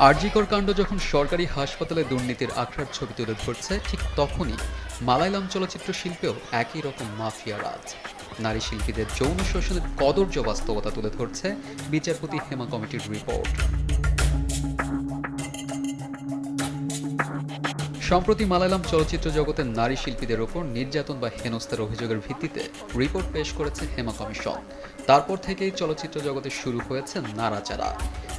আরজিকর কাণ্ড যখন সরকারি হাসপাতালে দুর্নীতির আখড়ার ছবি তুলে ধরছে, ঠিক তখনই মালায়ালাম চলচ্চিত্র শিল্পেও একই রকম মাফিয়া রাজ। নারী শিল্পীদের যৌন শোষণের কদর্য বাস্তবতা তুলে ধরছে বিচারপতি হেমা কমিটির রিপোর্ট। সম্প্রতি মালায়ালাম চলচ্চিত্র জগতের নারী শিল্পীদের ওপর নির্যাতন বা হেনস্থার অভিযোগের ভিত্তিতে রিপোর্ট পেশ করেছে হেমা কমিশন। তারপর থেকেই চলচ্চিত্র জগতে শুরু হয়েছে নাড়াচাড়া।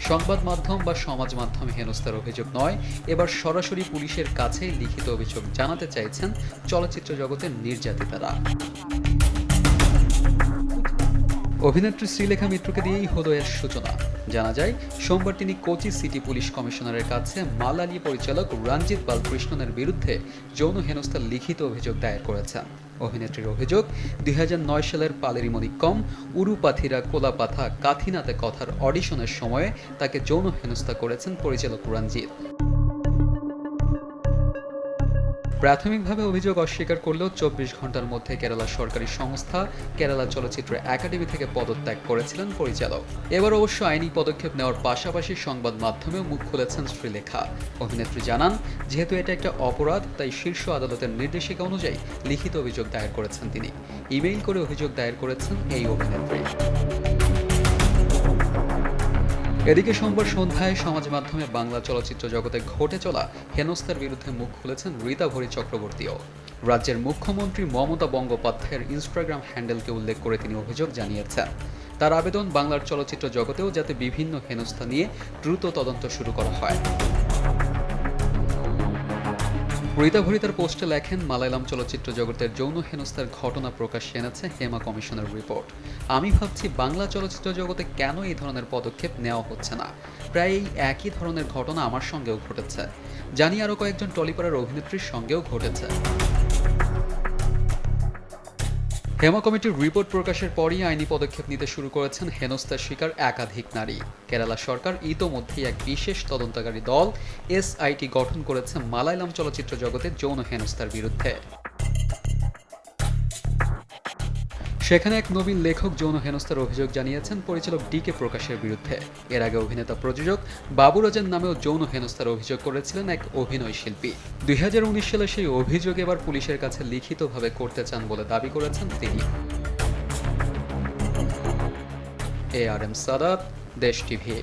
সংবাদ মাধ্যম বা সমাজ মাধ্যমে হেনস্থার অভিযোগ নয়, এবার সরাসরি পুলিশের কাছে লিখিত অভিযোগ জানাতে চাইছেন চলচ্চিত্র জগতের নির্যাতিতারা। অভিনেত্রী শ্রীলেখা মিত্রকে দিয়েই হলো এর সূচনা। জানা যায়, সোমবার তিনি কোচি সিটি পুলিশ কমিশনারের কাছে মালায়ালি পরিচালক রঞ্জিত বালকৃষ্ণনের বিরুদ্ধে যৌন হেনস্থার লিখিত অভিযোগ দায়ের করেছেন। অভিনেত্রীর অভিযোগ, ২০০৯ সালের পালেরি মনিক্কম উরুপাথিরা কোলাপাথা কাথিনাতে কথার অডিশনের সময়ে তাকে যৌন হেনস্থা করেছেন পরিচালক রঞ্জিত। প্রাথমিকভাবে অভিযোগ অস্বীকার করলেও ২৪ ঘন্টার মধ্যে কেরালা সরকারি সংস্থা কেরালা চলচ্চিত্র একাডেমি থেকে পদত্যাগ করেছিলেন পরিচালক। এবার অবশ্য আইনি পদক্ষেপ নেওয়ার পাশাপাশি সংবাদ মাধ্যমেও মুখ খুলেছেন শ্রীলেখা। অভিনেত্রী জানান, যেহেতু এটা একটা অপরাধ, তাই শীর্ষ আদালতের নির্দেশিকা অনুযায়ী লিখিত অভিযোগ দায়ের করেছেন তিনি। ইমেইল করে অভিযোগ দায়ের করেছেন এই অভিনেত্রী। এদিকে সোমবার সন্ধ্যায় সমাজ মাধ্যমে বাংলা চলচ্চিত্র জগতে ঘটে চলা হেনস্থার বিরুদ্ধে মুখ খুলেছেন রীতাভরী চক্রবর্তীও। রাজ্যের মুখ্যমন্ত্রী মমতা বন্দ্যোপাধ্যায়ের ইনস্টাগ্রাম হ্যান্ডেলকে উল্লেখ করে তিনি অভিযোগ জানিয়েছেন। তার আবেদন, বাংলার চলচ্চিত্র জগতেও যাতে বিভিন্ন হেনস্থা নিয়ে দ্রুত তদন্ত শুরু করা হয়। রীতাভরী তার পোস্টে লেখেন, মালায়ালাম চলচ্চিত্র জগতের যৌন হেনস্থার ঘটনা প্রকাশ্যে এনেছে হেমা কমিশনের রিপোর্ট। আমি ভাবছি, বাংলা চলচ্চিত্র জগতে কেন এই ধরনের পদক্ষেপ নেওয়া হচ্ছে না? প্রায় এই একই ধরনের ঘটনা আমার সঙ্গেও ঘটেছে, জানি আরও কয়েকজন টলিপাড়ার অভিনেত্রীর সঙ্গেও ঘটেছে। হেমা কমিটির রিপোর্ট প্রকাশের পরই আইনি পদক্ষেপ নিতে শুরু করেছেন হেনস্থার শিকার একাধিক নারী। কেরালা সরকার ইতোমধ্যেই এক বিশেষ তদন্তকারী দল এসআইটি গঠন করেছে মালায়ালাম চলচ্চিত্র জগতের যৌন হেনস্থার বিরুদ্ধে। সেখানে এক নবীন লেখক যৌন হেনস্থার অভিযোগ জানিয়েছেন পরিচালক ডিকে প্রকাশের বিরুদ্ধে। এর আগে অভিনেতা প্রযোজক বাবুরাজের নামেও যৌন হেনস্থার অভিযোগ করেছিলেন এক অভিনয় শিল্পী। ২০১৯ সালে সেই অভিযোগ এবার পুলিশের কাছে লিখিতভাবে করতে চান বলে দাবি করেছেন তিনি। ARM সাদাত, দেশ টিভি।